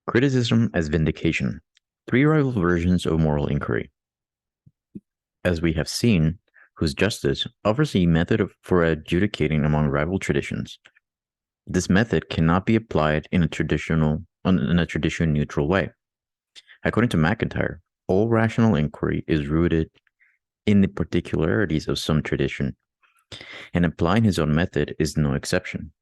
Criticism as vindication. Three rival versions of moral inquiry. As we have seen, whose justice offers a method for adjudicating among rival traditions. This method cannot be applied in a tradition neutral way. According to MacIntyre, all rational inquiry is rooted in the particularities of some tradition, and applying his own method is no exception.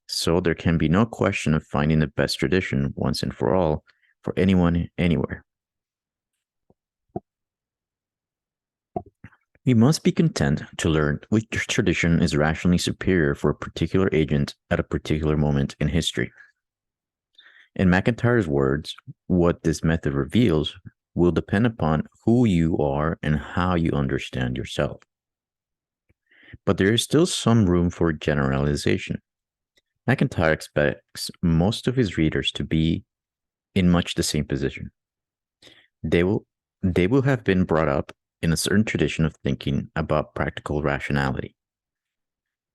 So there can be no question of finding the best tradition once and for all for anyone, anywhere. We must be content to learn which tradition is rationally superior for a particular agent at a particular moment in history. In MacIntyre's words, what this method reveals will depend upon who you are and how you understand yourself. But there is still some room for generalization. MacIntyre expects most of his readers to be in much the same position. They will have been brought up in a certain tradition of thinking about practical rationality,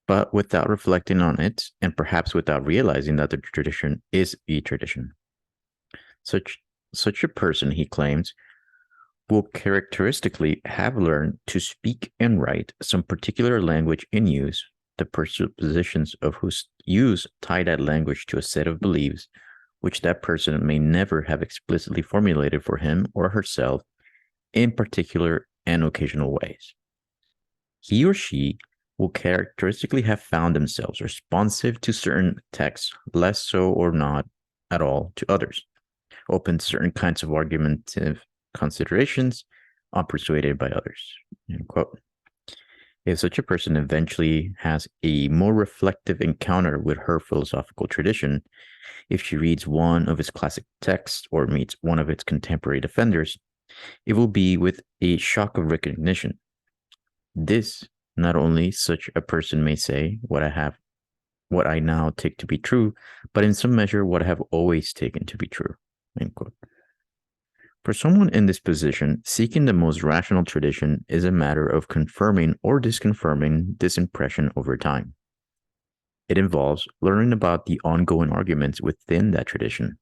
but without reflecting on it, and perhaps without realizing that the tradition is a tradition. Such a person, he claims, will characteristically have learned to speak and write some particular language in use, the presuppositions of whose use tie that language to a set of beliefs which that person may never have explicitly formulated for him or herself in particular and occasional ways. He or she will characteristically have found themselves responsive to certain texts, less so or not at all to others, open to certain kinds of argumentative considerations, unpersuaded by others. End quote. If such a person eventually has a more reflective encounter with her philosophical tradition, if she reads one of its classic texts or meets one of its contemporary defenders, it will be with a shock of recognition. This, not only such a person may say, what I now take to be true, but in some measure what I have always taken to be true. End quote. For someone in this position, seeking the most rational tradition is a matter of confirming or disconfirming this impression over time. It involves learning about the ongoing arguments within that tradition,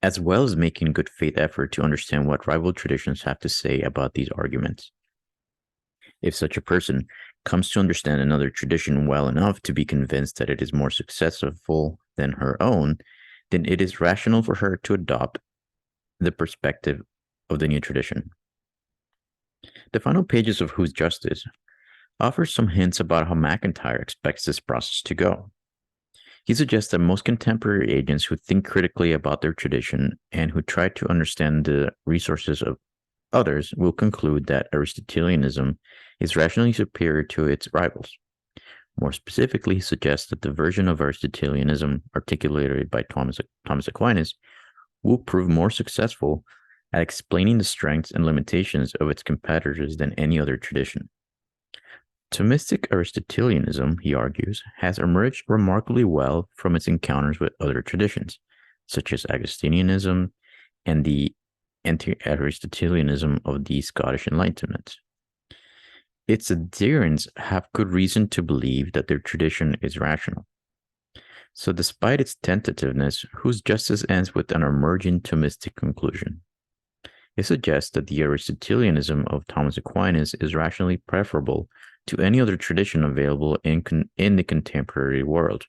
as well as making good faith effort to understand what rival traditions have to say about these arguments. If such a person comes to understand another tradition well enough to be convinced that it is more successful than her own, then it is rational for her to adopt the perspective of the new tradition. The final pages of Whose Justice offer some hints about how MacIntyre expects this process to go. He suggests that most contemporary agents who think critically about their tradition and who try to understand the resources of others will conclude that Aristotelianism is rationally superior to its rivals. More specifically, he suggests that the version of Aristotelianism articulated by Thomas Aquinas will prove more successful at explaining the strengths and limitations of its competitors than any other tradition. Thomistic Aristotelianism, he argues, has emerged remarkably well from its encounters with other traditions, such as Augustinianism and the anti-Aristotelianism of the Scottish Enlightenment. Its adherents have good reason to believe that their tradition is rational. So despite its tentativeness, Whose Justice ends with an emerging Thomistic conclusion. It suggests that the Aristotelianism of Thomas Aquinas is rationally preferable to any other tradition available in the contemporary world.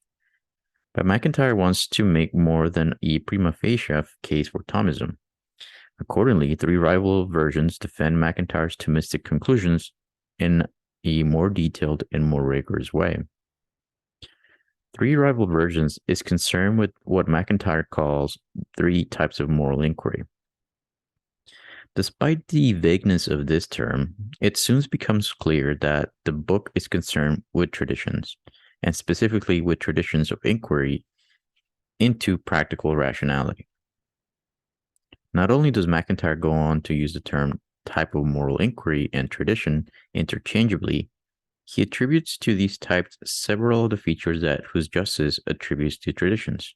But MacIntyre wants to make more than a prima facie case for Thomism. Accordingly, three rival versions defend MacIntyre's Thomistic conclusions in a more detailed and more rigorous way. Three rival versions is concerned with what MacIntyre calls three types of moral inquiry. Despite the vagueness of this term, it soon becomes clear that the book is concerned with traditions, and specifically with traditions of inquiry into practical rationality. Not only does MacIntyre go on to use the term type of moral inquiry and tradition interchangeably, he attributes to these types several of the features that Whose Justice attributes to traditions.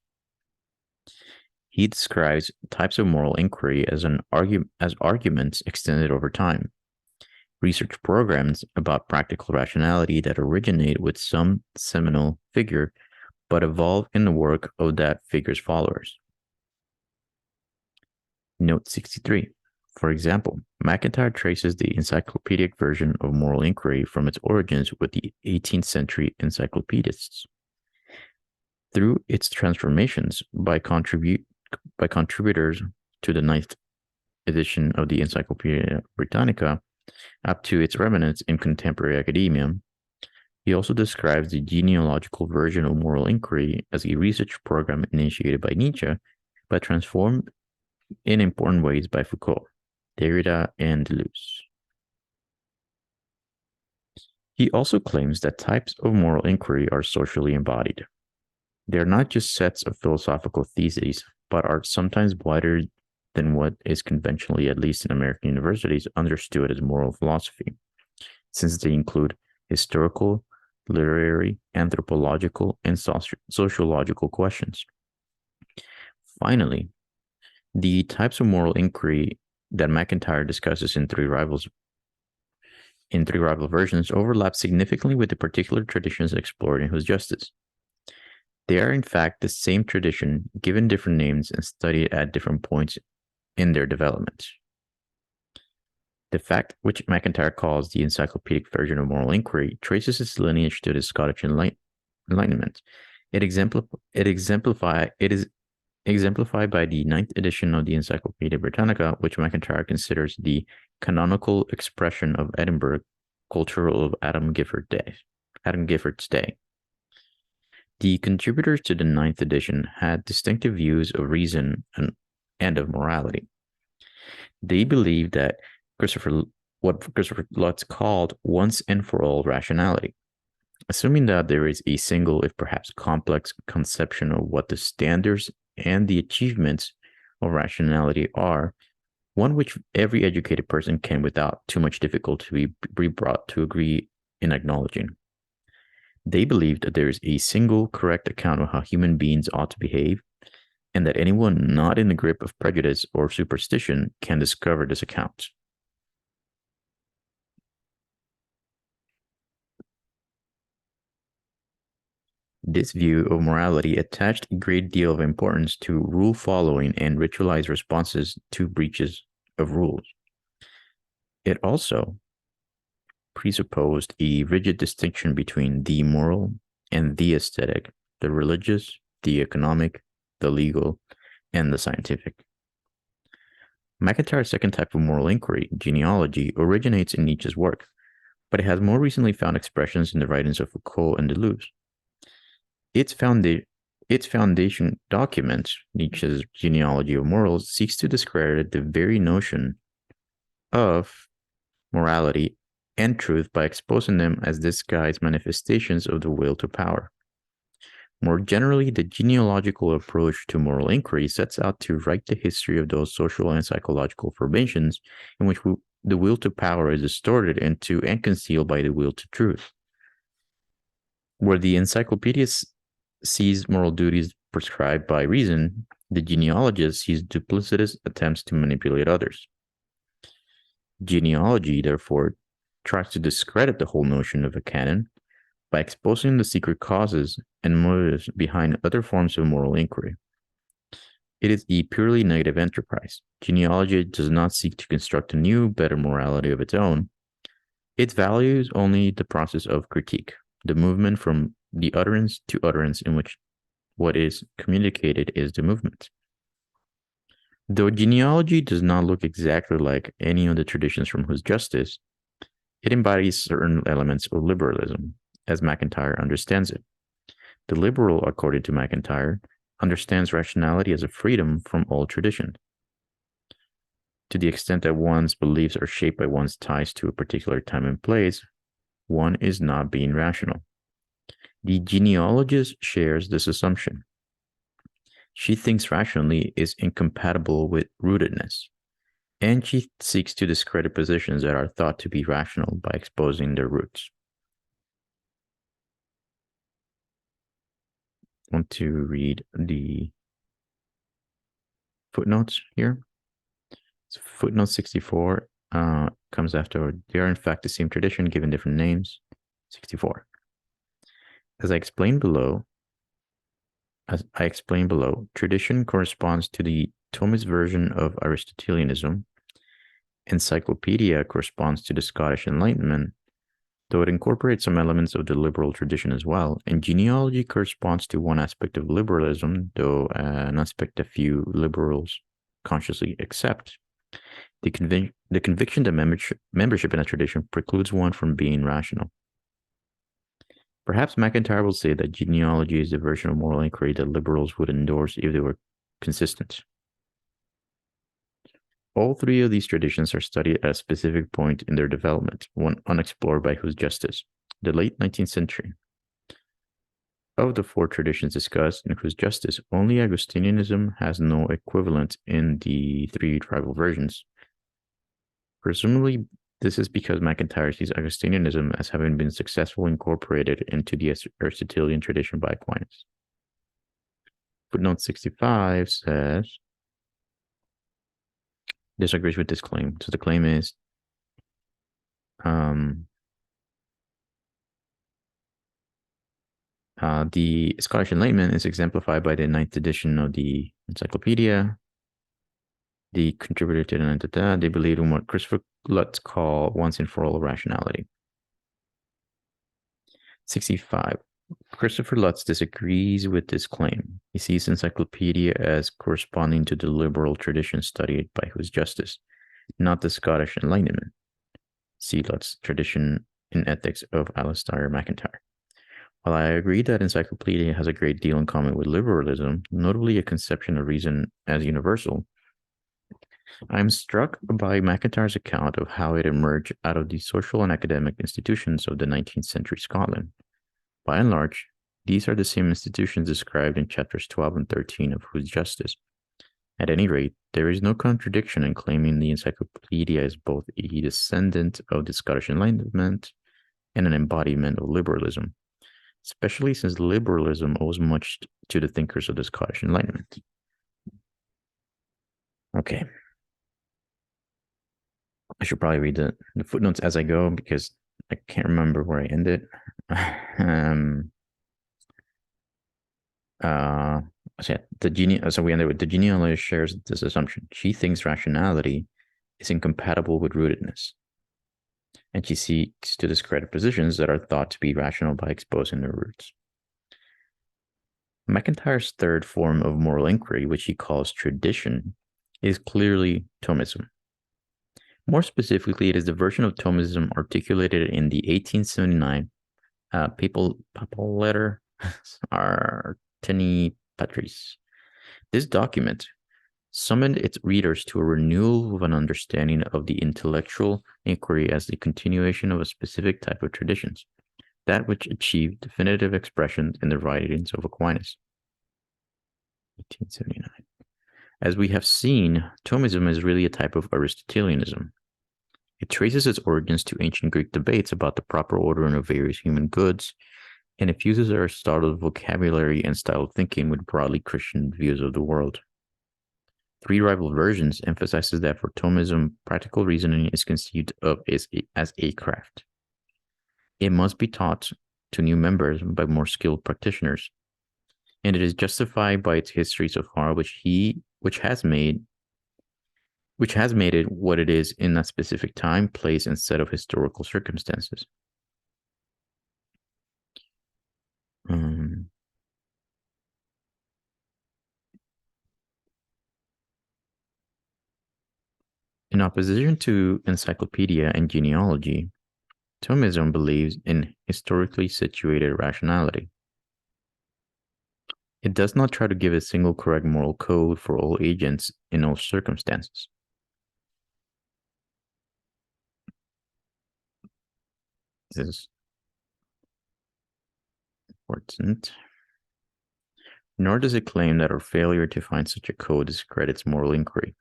He describes types of moral inquiry as arguments extended over time, research programs about practical rationality that originate with some seminal figure but evolve in the work of that figure's followers, Note 63. For example, MacIntyre traces the encyclopedic version of moral inquiry from its origins with the 18th century encyclopedists. Through its transformations by contributors to the 9th edition of the Encyclopedia Britannica, up to its remnants in contemporary academia, he also describes the genealogical version of moral inquiry as a research program initiated by Nietzsche, but transformed in important ways by Foucault, Derrida, and Deleuze. He also claims that types of moral inquiry are socially embodied. They are not just sets of philosophical theses, but are sometimes wider than what is conventionally, at least in American universities, understood as moral philosophy, since they include historical, literary, anthropological, and sociological questions. Finally, the types of moral inquiry that MacIntyre discusses in three rival versions overlap significantly with the particular traditions explored in Whose Justice. They are in fact the same tradition, given different names and studied at different points in their development. The fact which MacIntyre calls the encyclopedic version of moral inquiry traces its lineage to the Scottish Enlightenment. It is exemplified by the 9th edition of the Encyclopedia Britannica, which MacIntyre considers the canonical expression of Edinburgh culture of Adam Gifford's day. The contributors to the 9th edition had distinctive views of reason and of morality. They believed that what Christopher Lutz called once and for all rationality, assuming that there is a single, if perhaps complex, conception of what the standards and the achievements of rationality are, one which every educated person can without too much difficulty be brought to agree in acknowledging. They believed that there is a single correct account of how human beings ought to behave, and that anyone not in the grip of prejudice or superstition can discover this account. This view of morality attached a great deal of importance to rule following and ritualized responses to breaches of rules. It also presupposed a rigid distinction between the moral and the aesthetic, the religious, the economic, the legal, and the scientific. MacIntyre's second type of moral inquiry, genealogy, originates in Nietzsche's work, but it has more recently found expressions in the writings of Foucault and Deleuze. Its foundation document, Nietzsche's Genealogy of Morals, seeks to discredit the very notion of morality and truth by exposing them as disguised manifestations of the will to power. More generally, the genealogical approach to moral inquiry sets out to write the history of those social and psychological formations in which the will to power is distorted into and concealed by the will to truth. Where the encyclopedia sees moral duties prescribed by reason, the genealogist sees duplicitous attempts to manipulate others. Genealogy, therefore, tries to discredit the whole notion of a canon by exposing the secret causes and motives behind other forms of moral inquiry. It is a purely negative enterprise. Genealogy does not seek to construct a new, better morality of its own. It values only the process of critique, the movement from the utterance to utterance in which what is communicated is the movement. Though genealogy does not look exactly like any of the traditions from Whose Justice, it embodies certain elements of liberalism, as MacIntyre understands it. The liberal, according to MacIntyre, understands rationality as a freedom from all tradition. To the extent that one's beliefs are shaped by one's ties to a particular time and place, one is not being rational. The genealogist shares this assumption. She thinks rationally is incompatible with rootedness, and she seeks to discredit positions that are thought to be rational by exposing their roots. I want to read the footnotes here. So footnote 64 comes after. They are in fact the same tradition given different names. 64. As I explained below, tradition corresponds to the Thomist version of Aristotelianism. Encyclopedia corresponds to the Scottish Enlightenment, though it incorporates some elements of the liberal tradition as well. And genealogy corresponds to one aspect of liberalism, though an aspect that few liberals consciously accept. The conviction that membership in a tradition precludes one from being rational. Perhaps MacIntyre will say that genealogy is the version of moral inquiry that liberals would endorse if they were consistent. All three of these traditions are studied at a specific point in their development, one unexplored by whose justice, the late 19th century. Of the four traditions discussed in whose justice, only Augustinianism has no equivalent in the three rival versions. Presumably, this is because MacIntyre sees Augustinianism as having been successfully incorporated into the Aristotelian tradition by Aquinas. Footnote 65 says, disagrees with this claim. So the claim is the Scottish Enlightenment is exemplified by the 9th edition of the Encyclopedia. The contributor to the 9th edition, they believe in what Christopher Lutz call once and for all rationality. 65. Christopher Lutz disagrees with this claim. He sees Encyclopedia as corresponding to the liberal tradition studied by whose justice, not the Scottish Enlightenment. See Lutz's Tradition in Ethics of Alasdair MacIntyre. While I agree that Encyclopedia has a great deal in common with liberalism, notably a conception of reason as universal, I am struck by MacIntyre's account of how it emerged out of the social and academic institutions of the 19th century Scotland. By and large, these are the same institutions described in chapters 12 and 13 of Whose Justice. At any rate, there is no contradiction in claiming the Encyclopedia is both a descendant of the Scottish Enlightenment and an embodiment of liberalism, especially since liberalism owes much to the thinkers of the Scottish Enlightenment. Okay. I should probably read the footnotes as I go because I can't remember where I ended. So we ended with the genealogist shares this assumption. She thinks rationality is incompatible with rootedness, and she seeks to discredit positions that are thought to be rational by exposing their roots. MacIntyre's third form of moral inquiry, which he calls tradition, is clearly Thomism. More specifically, it is the version of Thomism articulated in the 1879 papal letter Artini Patris. This document summoned its readers to a renewal of an understanding of the intellectual inquiry as the continuation of a specific type of traditions, that which achieved definitive expression in the writings of Aquinas. 1879. As we have seen, Thomism is really a type of Aristotelianism. It traces its origins to ancient Greek debates about the proper ordering of various human goods, and it fuses Aristotle's vocabulary and style of thinking with broadly Christian views of the world. Three rival versions emphasizes that for Thomism, practical reasoning is conceived of as a craft. It must be taught to new members by more skilled practitioners, and it is justified by its history so far, which has made it what it is in that specific time, place, and set of historical circumstances. In opposition to encyclopedia and genealogy, Thomism believes in historically situated rationality. It does not try to give a single correct moral code for all agents in all circumstances. This is important. Nor does it claim that our failure to find such a code discredits moral inquiry.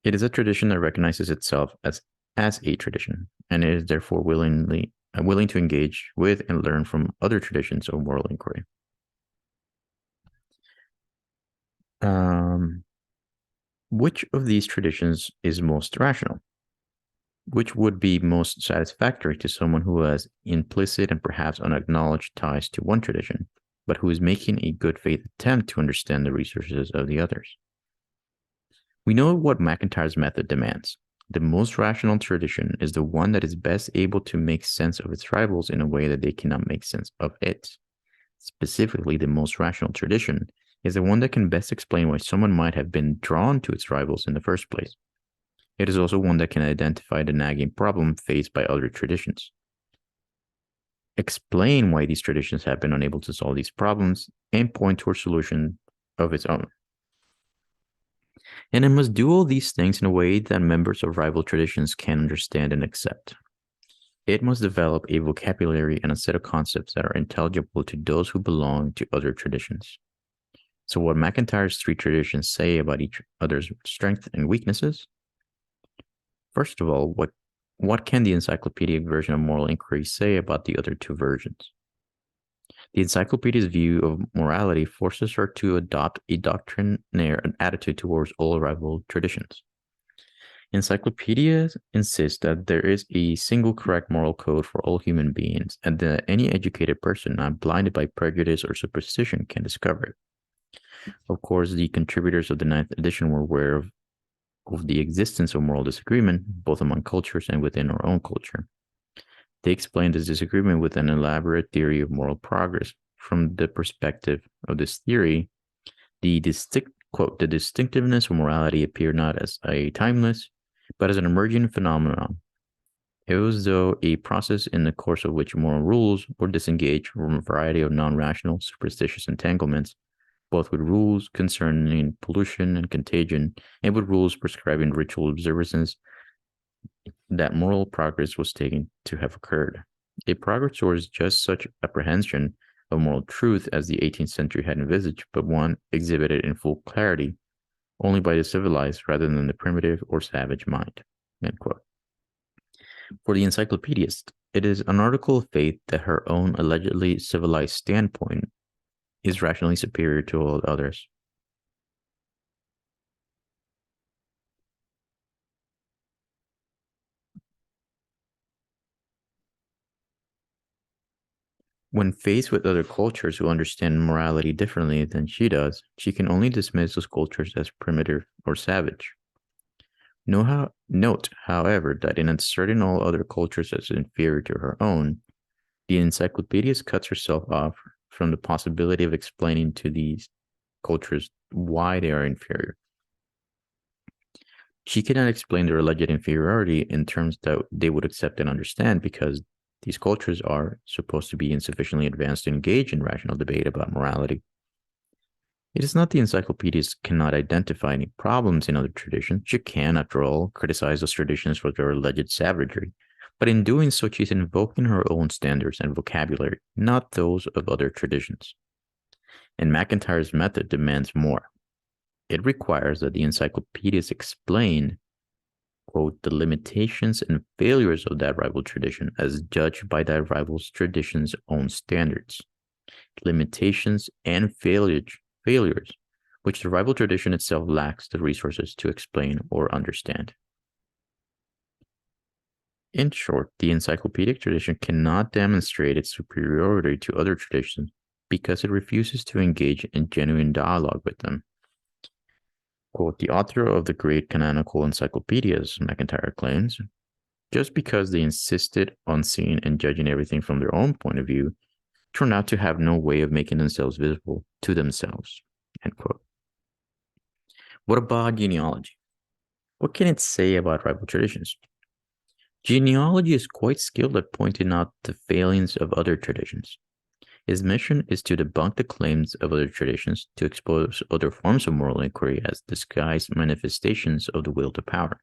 It is a tradition that recognizes itself as a tradition, and it is therefore willing to engage with and learn from other traditions of moral inquiry. Which of these traditions is most rational? Which would be most satisfactory to someone who has implicit and perhaps unacknowledged ties to one tradition, but who is making a good faith attempt to understand the resources of the others? We know what MacIntyre's method demands. The most rational tradition is the one that is best able to make sense of its rivals in a way that they cannot make sense of it. Specifically, the most rational tradition is the one that can best explain why someone might have been drawn to its rivals in the first place. It is also one that can identify the nagging problem faced by other traditions, explain why these traditions have been unable to solve these problems, and point to a solution of its own. And it must do all these things in a way that members of rival traditions can understand and accept. It must develop a vocabulary and a set of concepts that are intelligible to those who belong to other traditions. So what MacIntyre's three traditions say about each other's strengths and weaknesses? First of all, what can the encyclopedic version of moral inquiry say about the other two versions? The encyclopedia's view of morality forces her to adopt a doctrinaire attitude towards all rival traditions. Encyclopedias insist that there is a single correct moral code for all human beings, and that any educated person not blinded by prejudice or superstition can discover it. Of course, the contributors of the 9th edition were aware of the existence of moral disagreement, both among cultures and within our own culture. They explained this disagreement with an elaborate theory of moral progress. From the perspective of this theory, the distinctiveness of morality appeared not as a timeless, but as an emerging phenomenon. It was though a process in the course of which moral rules were disengaged from a variety of non-rational, superstitious entanglements, both with rules concerning pollution and contagion, and with rules prescribing ritual observances, that moral progress was taken to have occurred. A progress towards just such apprehension of moral truth as the 18th century had envisaged, but one exhibited in full clarity only by the civilized rather than the primitive or savage mind. End quote. For the encyclopedist, it is an article of faith that her own allegedly civilized standpoint is rationally superior to all others. When faced with other cultures who understand morality differently than she does, she can only dismiss those cultures as primitive or savage. Note, however, that in asserting all other cultures as inferior to her own, the encyclopedist cuts herself off from the possibility of explaining to these cultures why they are inferior. She cannot explain their alleged inferiority in terms that they would accept and understand, because these cultures are supposed to be insufficiently advanced to engage in rational debate about morality. It is not the encyclopedist cannot identify any problems in other traditions. She can, after all, criticize those traditions for their alleged savagery, but in doing so, she's invoking her own standards and vocabulary, not those of other traditions. And MacIntyre's method demands more. It requires that the encyclopedist explain, quote, the limitations and failures of that rival tradition as judged by that rival's tradition's own standards. Limitations and failures, which the rival tradition itself lacks the resources to explain or understand. In short, the encyclopedic tradition cannot demonstrate its superiority to other traditions because it refuses to engage in genuine dialogue with them. Quote, the author of the great canonical encyclopedias, MacIntyre claims, just because they insisted on seeing and judging everything from their own point of view, turned out to have no way of making themselves visible to themselves. End quote. What about genealogy? What can it say about rival traditions? Genealogy is quite skilled at pointing out the failings of other traditions. His mission is to debunk the claims of other traditions, to expose other forms of moral inquiry as disguised manifestations of the will to power.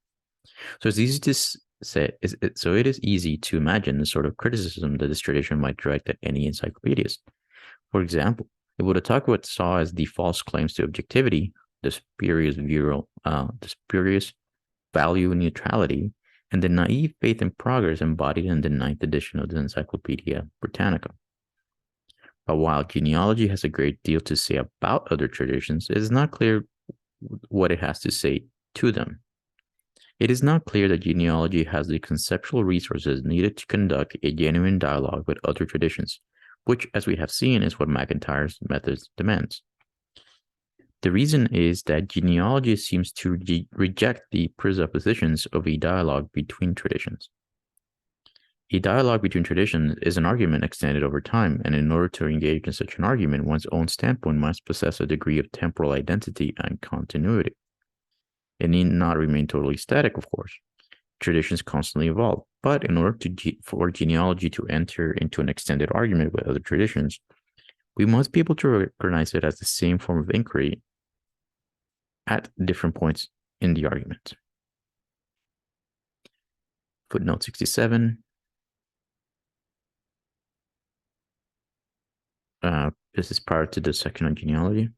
So it's easy to say. So it is easy to imagine the sort of criticism that this tradition might direct at any encyclopedist. For example, it would attack what it saw as the false claims to objectivity, the spurious value neutrality, and the naive faith in progress embodied in the 9th edition of the Encyclopedia Britannica. But while genealogy has a great deal to say about other traditions, it is not clear what it has to say to them. It is not clear that genealogy has the conceptual resources needed to conduct a genuine dialogue with other traditions, which, as we have seen, is what MacIntyre's methods demands. The reason is that genealogy seems to reject the presuppositions of a dialogue between traditions. A dialogue between traditions is an argument extended over time, and in order to engage in such an argument, one's own standpoint must possess a degree of temporal identity and continuity. It need not remain totally static, of course. Traditions constantly evolve, but in order for genealogy to enter into an extended argument with other traditions, we must be able to recognize it as the same form of inquiry at different points in the argument. Footnote 67. This is prior to the section on genealogy.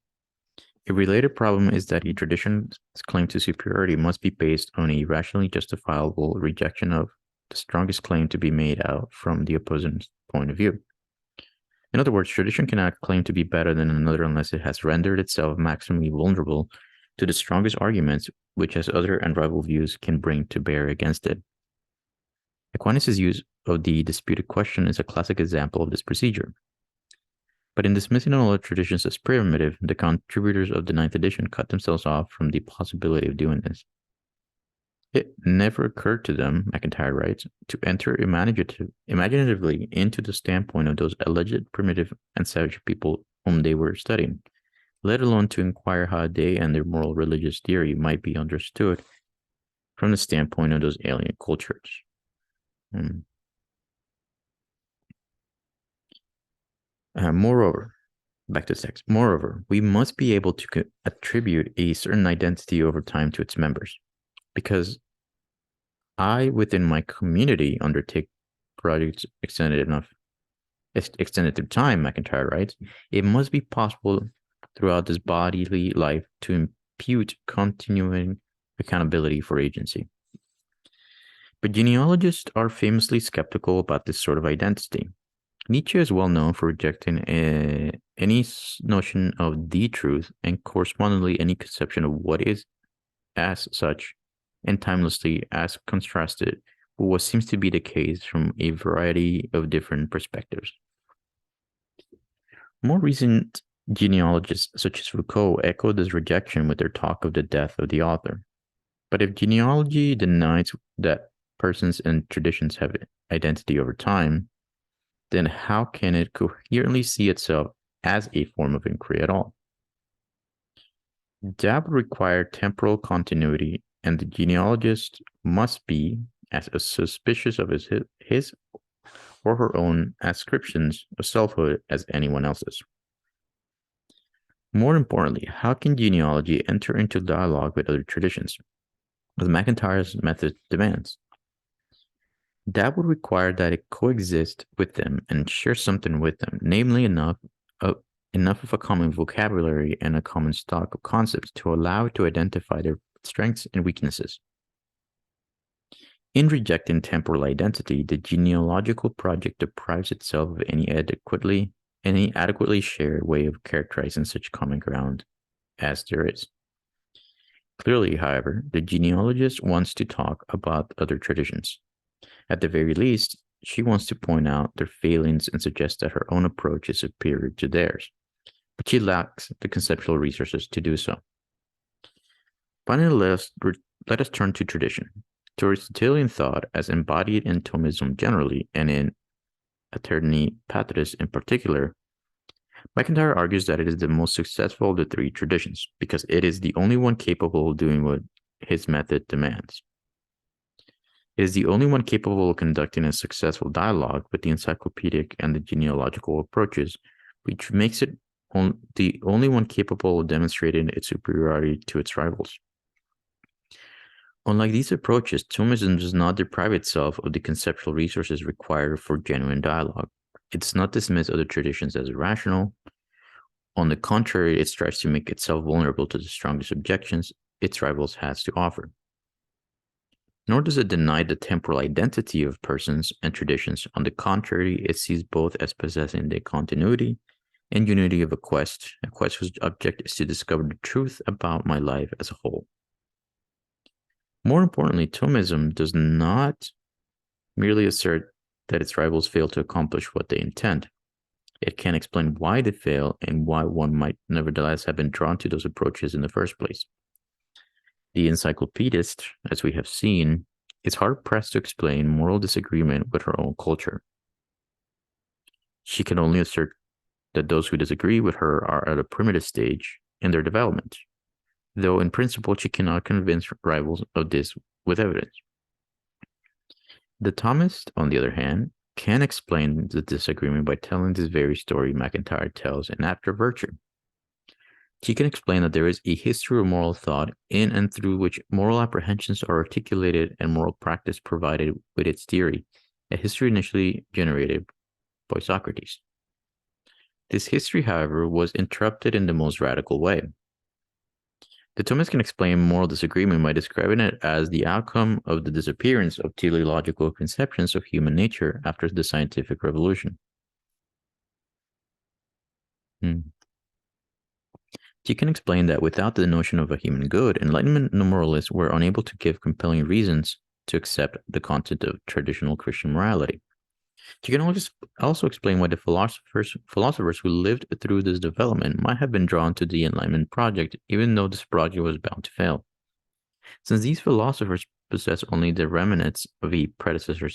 A related problem is that a tradition's claim to superiority must be based on a rationally justifiable rejection of the strongest claim to be made out from the opposing's point of view. In other words, tradition cannot claim to be better than another unless it has rendered itself maximally vulnerable to the strongest arguments which as other and rival views can bring to bear against it. Aquinas' use of the disputed question is a classic example of this procedure. But in dismissing all other traditions as primitive, the contributors of the 9th edition cut themselves off from the possibility of doing this. It never occurred to them, MacIntyre writes, to enter imaginatively into the standpoint of those alleged primitive and savage people whom they were studying, let alone to inquire how they and their moral religious theory might be understood from the standpoint of those alien cultures. Moreover, back to text. Moreover, we must be able to attribute a certain identity over time to its members, because I, within my community, undertake projects extended through time, MacIntyre writes. It must be possible throughout this bodily life to impute continuing accountability for agency. But genealogists are famously skeptical about this sort of identity. Nietzsche is well known for rejecting any notion of the truth and correspondingly any conception of what is as such and timelessly as contrasted with what seems to be the case from a variety of different perspectives. More recent genealogists such as Foucault echo this rejection with their talk of the death of the author. But if genealogy denies that persons and traditions have identity over time, then how can it coherently see itself as a form of inquiry at all? That would require temporal continuity, and the genealogist must be as suspicious of his or her own ascriptions of selfhood as anyone else's. More importantly, how can genealogy enter into dialogue with other traditions, as MacIntyre's method demands? That would require that it coexist with them and share something with them, namely enough of a common vocabulary and a common stock of concepts to allow it to identify their strengths and weaknesses. In rejecting temporal identity, the genealogical project deprives itself of any adequately shared way of characterizing such common ground as there is. Clearly, however, the genealogist wants to talk about other traditions. At the very least, she wants to point out their failings and suggest that her own approach is superior to theirs, but she lacks the conceptual resources to do so. Finally, let us turn to tradition, to Aristotelian thought as embodied in Thomism generally and in Aeterni Patris in particular. MacIntyre argues that it is the most successful of the three traditions because it is the only one capable of doing what his method demands. It is the only one capable of conducting a successful dialogue with the encyclopedic and the genealogical approaches, which makes it the only one capable of demonstrating its superiority to its rivals. Unlike these approaches, Thomism does not deprive itself of the conceptual resources required for genuine dialogue. It does not dismiss other traditions as irrational. On the contrary, it strives to make itself vulnerable to the strongest objections its rivals has to offer. Nor does it deny the temporal identity of persons and traditions. On the contrary, it sees both as possessing the continuity and unity of a quest whose object is to discover the truth about my life as a whole. More importantly, Thomism does not merely assert that its rivals fail to accomplish what they intend. It can explain why they fail and why one might nevertheless have been drawn to those approaches in the first place. The encyclopedist, as we have seen, is hard-pressed to explain moral disagreement with her own culture. She can only assert that those who disagree with her are at a primitive stage in their development, though in principle she cannot convince rivals of this with evidence. The Thomist, on the other hand, can explain the disagreement by telling this very story MacIntyre tells in After Virtue. She can explain that there is a history of moral thought in and through which moral apprehensions are articulated and moral practice provided with its theory, a history initially generated by Socrates. This history, however, was interrupted in the most radical way. The Thomist can explain moral disagreement by describing it as the outcome of the disappearance of teleological conceptions of human nature after the scientific revolution. She can explain that without the notion of a human good, Enlightenment moralists were unable to give compelling reasons to accept the content of traditional Christian morality. She can also explain why the philosophers who lived through this development might have been drawn to the Enlightenment project, even though this project was bound to fail. Since these philosophers possess only the remnants of a predecessor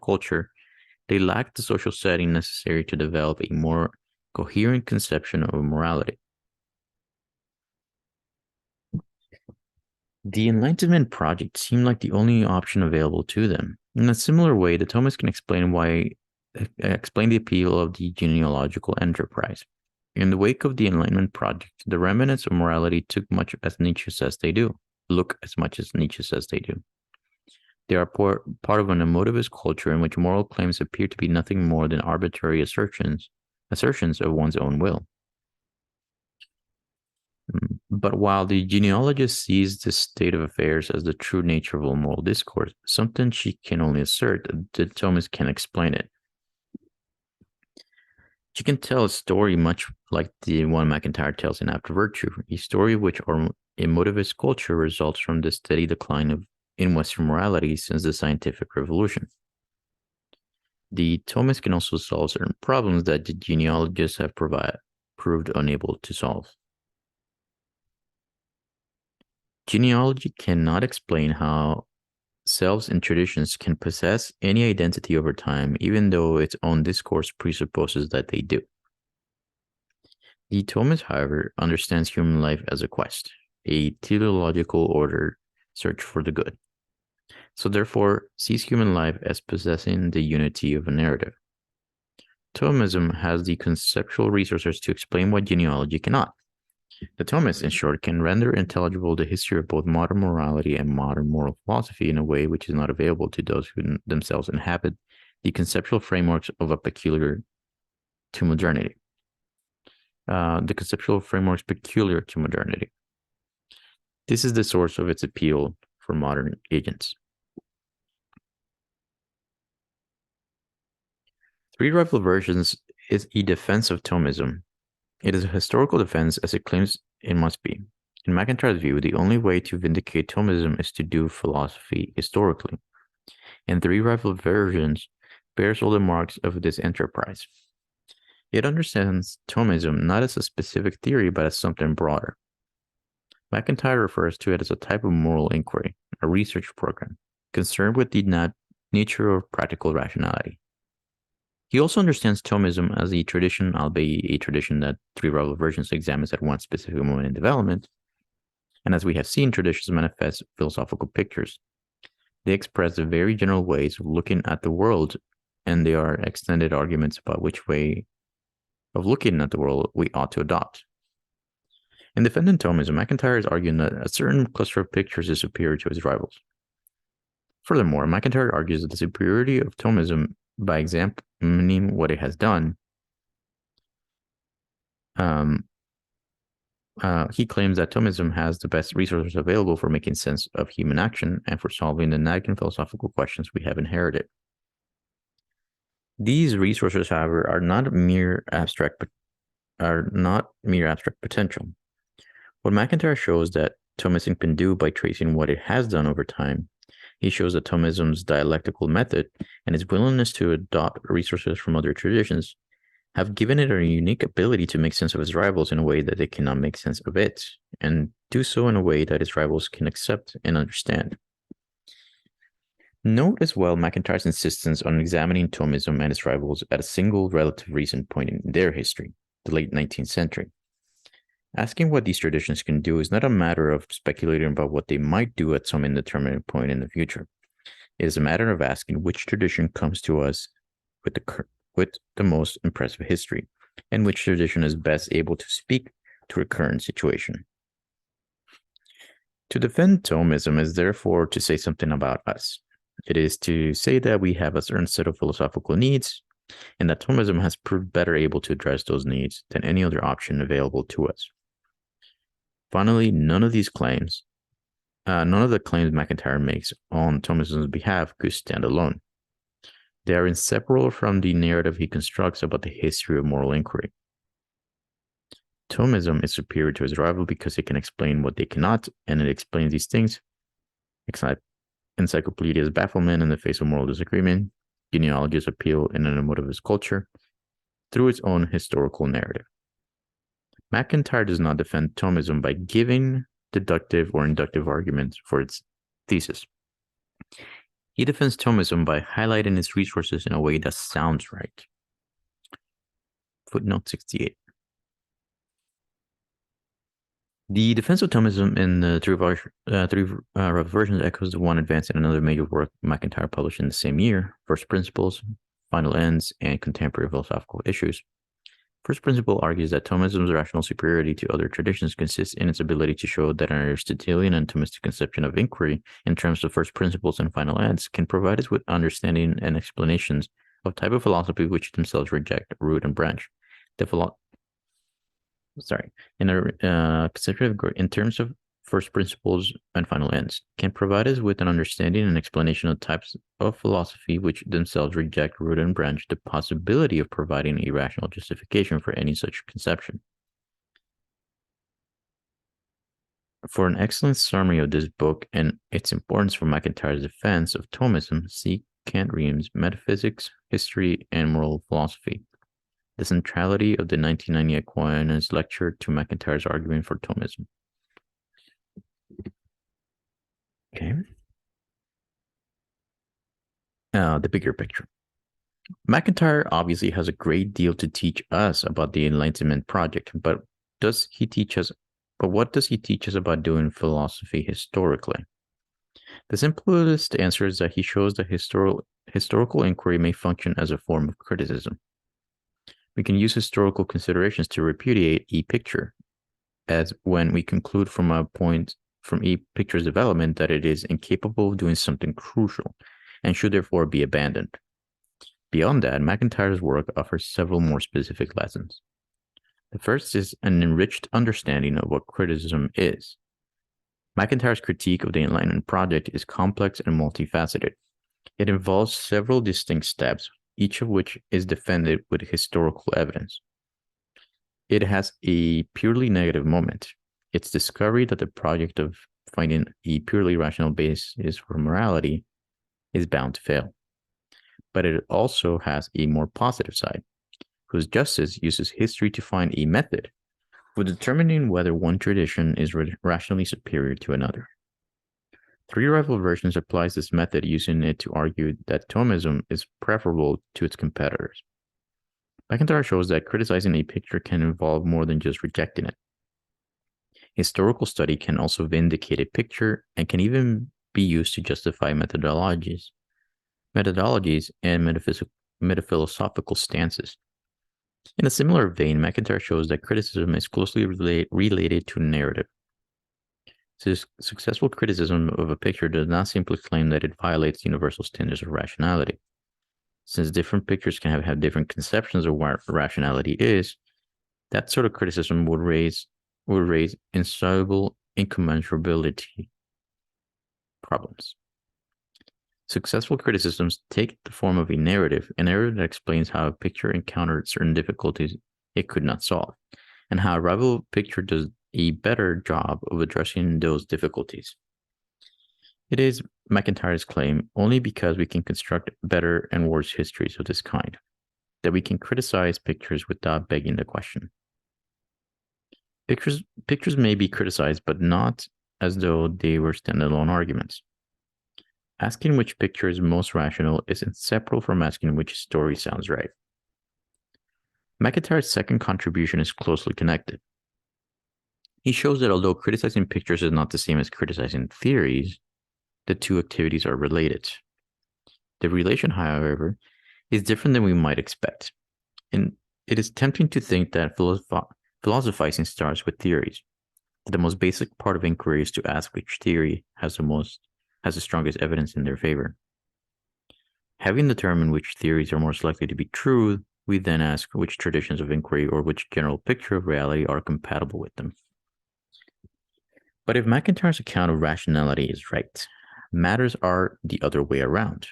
culture, they lacked the social setting necessary to develop a more coherent conception of morality. The Enlightenment project seemed like the only option available to them. In a similar way, the Thomists can explain the appeal of the genealogical enterprise. In the wake of the Enlightenment project, the remnants of morality look as much as Nietzsche says they do. They are part of an emotivist culture in which moral claims appear to be nothing more than arbitrary assertions of one's own will. But while the genealogist sees this state of affairs as the true nature of all moral discourse, something she can only assert, the Thomist can explain it. She can tell a story much like the one MacIntyre tells in After Virtue, a story which our emotivist culture results from the steady decline in Western morality since the scientific revolution. The Thomist can also solve certain problems that the genealogists have proved unable to solve. Genealogy cannot explain how selves and traditions can possess any identity over time, even though its own discourse presupposes that they do. The Thomist, however, understands human life as a quest, a teleological order search for the good, so therefore sees human life as possessing the unity of a narrative. Thomism has the conceptual resources to explain what genealogy cannot. The Thomists, in short, can render intelligible the history of both modern morality and modern moral philosophy in a way which is not available to those who themselves inhabit the conceptual frameworks of a peculiar to modernity. This is the source of its appeal for modern agents. Three Rival Versions is a defense of Thomism. It is a historical defense as it claims it must be. In MacIntyre's view, the only way to vindicate Thomism is to do philosophy historically. And Three Rival Versions bears all the marks of this enterprise. It understands Thomism not as a specific theory, but as something broader. MacIntyre refers to it as a type of moral inquiry, a research program, concerned with the nature of practical rationality. He also understands Thomism as a tradition, albeit a tradition that Three Rival Versions examines at one specific moment in development. And as we have seen, traditions manifest philosophical pictures. They express the very general ways of looking at the world, and they are extended arguments about which way of looking at the world we ought to adopt. In defending Thomism, MacIntyre is arguing that a certain cluster of pictures is superior to its rivals. Furthermore, MacIntyre argues that the superiority of Thomism by examining what it has done, he claims that Thomism has the best resources available for making sense of human action and for solving the nagging philosophical questions we have inherited. These resources, however, are not mere abstract potential. What MacIntyre shows that Thomism can do by tracing what it has done over time, he shows that Thomism's dialectical method and its willingness to adopt resources from other traditions have given it a unique ability to make sense of its rivals in a way that it cannot make sense of it, and do so in a way that its rivals can accept and understand. Note as well MacIntyre's insistence on examining Thomism and its rivals at a single relative recent point in their history, the late 19th century. Asking what these traditions can do is not a matter of speculating about what they might do at some indeterminate point in the future. It is a matter of asking which tradition comes to us with the most impressive history, and which tradition is best able to speak to the current situation. To defend Thomism is therefore to say something about us. It is to say that we have a certain set of philosophical needs, and that Thomism has proved better able to address those needs than any other option available to us. Finally, none of the claims MacIntyre makes on Thomism's behalf could stand alone. They are inseparable from the narrative he constructs about the history of moral inquiry. Thomism is superior to its rival because it can explain what they cannot, and it explains these things, encyclopedia's bafflement in the face of moral disagreement, genealogy's appeal in an emotivist culture, through its own historical narrative. MacIntyre does not defend Thomism by giving deductive or inductive arguments for its thesis. He defends Thomism by highlighting its resources in a way that sounds right. Footnote 68. The defense of Thomism in the three versions echoes the one advanced in another major work MacIntyre published in the same year, First Principles, Final Ends, and Contemporary Philosophical Issues. First Principle argues that Thomism's rational superiority to other traditions consists in its ability to show that an Aristotelian and Thomistic conception of inquiry in terms of first principles and final ends can provide us with understanding and explanations of type of philosophy which themselves reject root and branch. In terms of first principles and final ends, can provide us with an understanding and explanation of types of philosophy which themselves reject root and branch, the possibility of providing a rational justification for any such conception. For an excellent summary of this book and its importance for MacIntyre's defense of Thomism, see Kant Ream's Metaphysics, History, and Moral Philosophy. The centrality of the 1990 Aquinas lecture to MacIntyre's argument for Thomism. Okay. The bigger picture. MacIntyre obviously has a great deal to teach us about the Enlightenment project, but what does he teach us about doing philosophy historically? The simplest answer is that he shows that historical inquiry may function as a form of criticism. We can use historical considerations to repudiate a picture, as when we conclude from a picture's development that it is incapable of doing something crucial and should therefore be abandoned. Beyond that, MacIntyre's work offers several more specific lessons. The first is an enriched understanding of what criticism is. MacIntyre's critique of the Enlightenment project is complex and multifaceted. It involves several distinct steps, each of which is defended with historical evidence. It has a purely negative moment. Its discovery that the project of finding a purely rational basis for morality is bound to fail. But it also has a more positive side, whose justice uses history to find a method for determining whether one tradition is rationally superior to another. Three rival versions applies this method, using it to argue that Thomism is preferable to its competitors. MacIntyre shows that criticizing a picture can involve more than just rejecting it. Historical study can also vindicate a picture and can even be used to justify methodologies and metaphilosophical stances. In a similar vein, MacIntyre shows that criticism is closely related to narrative. Successful criticism of a picture does not simply claim that it violates universal standards of rationality. Since different pictures can have different conceptions of what rationality is, that sort of criticism would raise insoluble incommensurability problems. Successful criticisms take the form of a narrative that explains how a picture encountered certain difficulties it could not solve, and how a rival picture does a better job of addressing those difficulties. It is MacIntyre's claim only because we can construct better and worse histories of this kind. that we can criticize pictures without begging the question. Pictures may be criticized, but not as though they were standalone arguments. Asking which picture is most rational is inseparable from asking which story sounds right. MacIntyre's second contribution is closely connected. He shows that although criticizing pictures is not the same as criticizing theories, the two activities are related. The relation, however, is different than we might expect, and it is tempting to think that philosophizing starts with theories. The most basic part of inquiry is to ask which theory has the strongest evidence in their favor. Having determined which theories are most likely to be true, we then ask which traditions of inquiry or which general picture of reality are compatible with them. But if MacIntyre's account of rationality is right, matters are the other way around.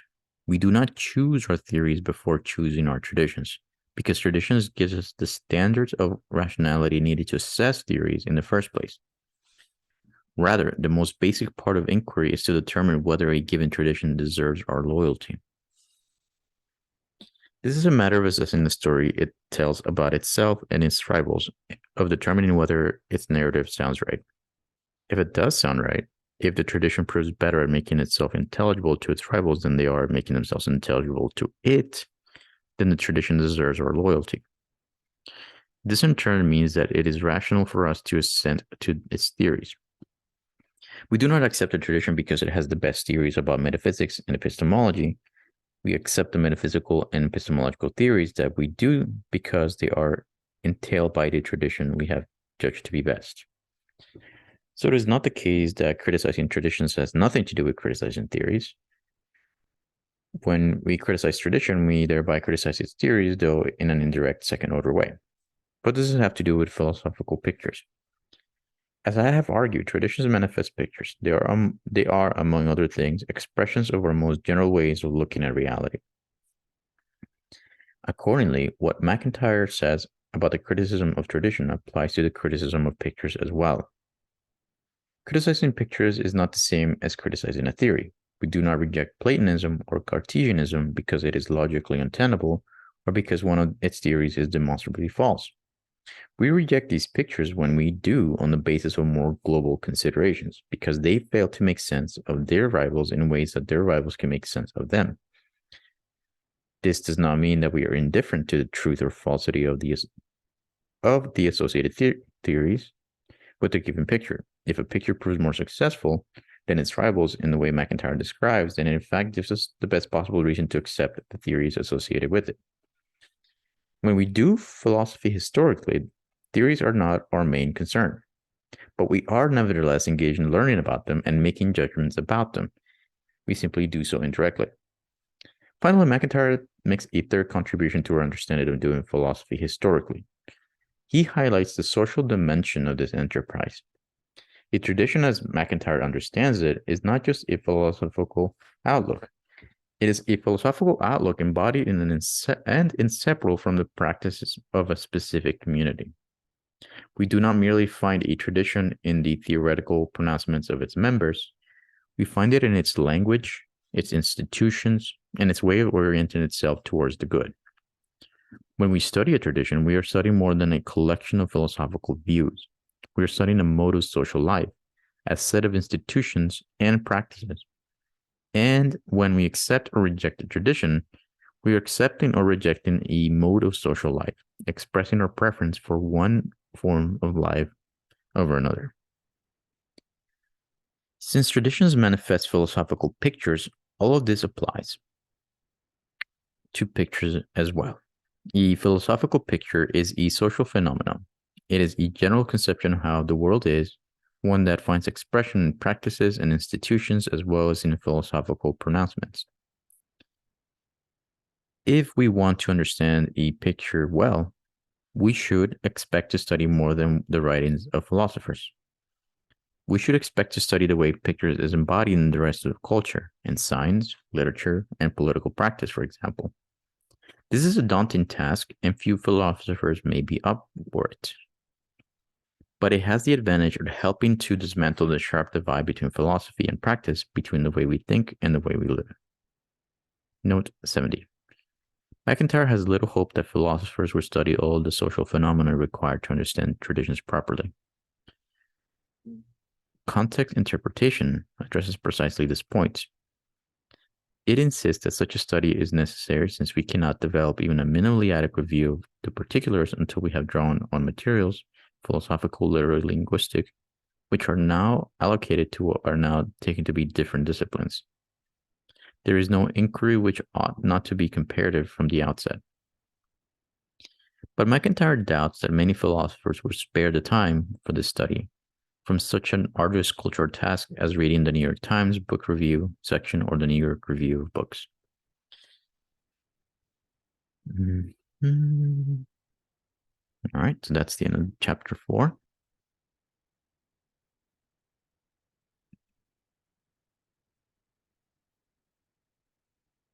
We do not choose our theories before choosing our traditions, because traditions gives us the standards of rationality needed to assess theories in the first place. Rather, the most basic part of inquiry is to determine whether a given tradition deserves our loyalty. This is a matter of assessing the story it tells about itself and its rivals, of determining whether its narrative sounds right. If it does sound right, if the tradition proves better at making itself intelligible to its rivals than they are at making themselves intelligible to it, then the tradition deserves our loyalty. This in turn means that it is rational for us to assent to its theories. We do not accept a tradition because it has the best theories about metaphysics and epistemology. We accept the metaphysical and epistemological theories that we do because they are entailed by the tradition we have judged to be best. So it is not the case that criticizing traditions has nothing to do with criticizing theories. When we criticize tradition, we thereby criticize its theories, though in an indirect second-order way. What does it have to do with philosophical pictures? As I have argued, traditions manifest pictures. They are, among other things, expressions of our most general ways of looking at reality. Accordingly, what MacIntyre says about the criticism of tradition applies to the criticism of pictures as well. Criticizing pictures is not the same as criticizing a theory. We do not reject Platonism or Cartesianism because it is logically untenable or because one of its theories is demonstrably false. We reject these pictures when we do on the basis of more global considerations, because they fail to make sense of their rivals in ways that their rivals can make sense of them. This does not mean that we are indifferent to the truth or falsity of the associated theories with a given picture. If a picture proves more successful than its rivals in the way MacIntyre describes, then it in fact gives us the best possible reason to accept the theories associated with it. When we do philosophy historically, theories are not our main concern, but we are nevertheless engaged in learning about them and making judgments about them. We simply do so indirectly. Finally, MacIntyre makes a third contribution to our understanding of doing philosophy historically. He highlights the social dimension of this enterprise. A tradition, as MacIntyre understands it, is not just a philosophical outlook. It is a philosophical outlook embodied in and inseparable from the practices of a specific community. We do not merely find a tradition in the theoretical pronouncements of its members. We find it in its language, its institutions, and its way of orienting itself towards the good. When we study a tradition, we are studying more than a collection of philosophical views. We are studying a mode of social life, a set of institutions and practices. And when we accept or reject a tradition, we are accepting or rejecting a mode of social life, expressing our preference for one form of life over another. Since traditions manifest philosophical pictures, all of this applies to pictures as well. A philosophical picture is a social phenomenon. It is a general conception of how the world is, one that finds expression in practices and institutions as well as in philosophical pronouncements. If we want to understand a picture well, we should expect to study more than the writings of philosophers. We should expect to study the way pictures is embodied in the rest of culture, in science, literature, and political practice, for example. This is a daunting task, and few philosophers may be up for it. But it has the advantage of helping to dismantle the sharp divide between philosophy and practice, between the way we think and the way we live. Note 70. MacIntyre has little hope that philosophers will study all the social phenomena required to understand traditions properly. Context interpretation addresses precisely this point. It insists that such a study is necessary since we cannot develop even a minimally adequate view of the particulars until we have drawn on materials, philosophical, literary, linguistic, which are now allocated to what are now taken to be different disciplines. There is no inquiry which ought not to be comparative from the outset. But MacIntyre doubts that many philosophers will spare the time for this study from such an arduous cultural task as reading the New York Times book review section or the New York Review of Books. All right, so that's the end of chapter 4.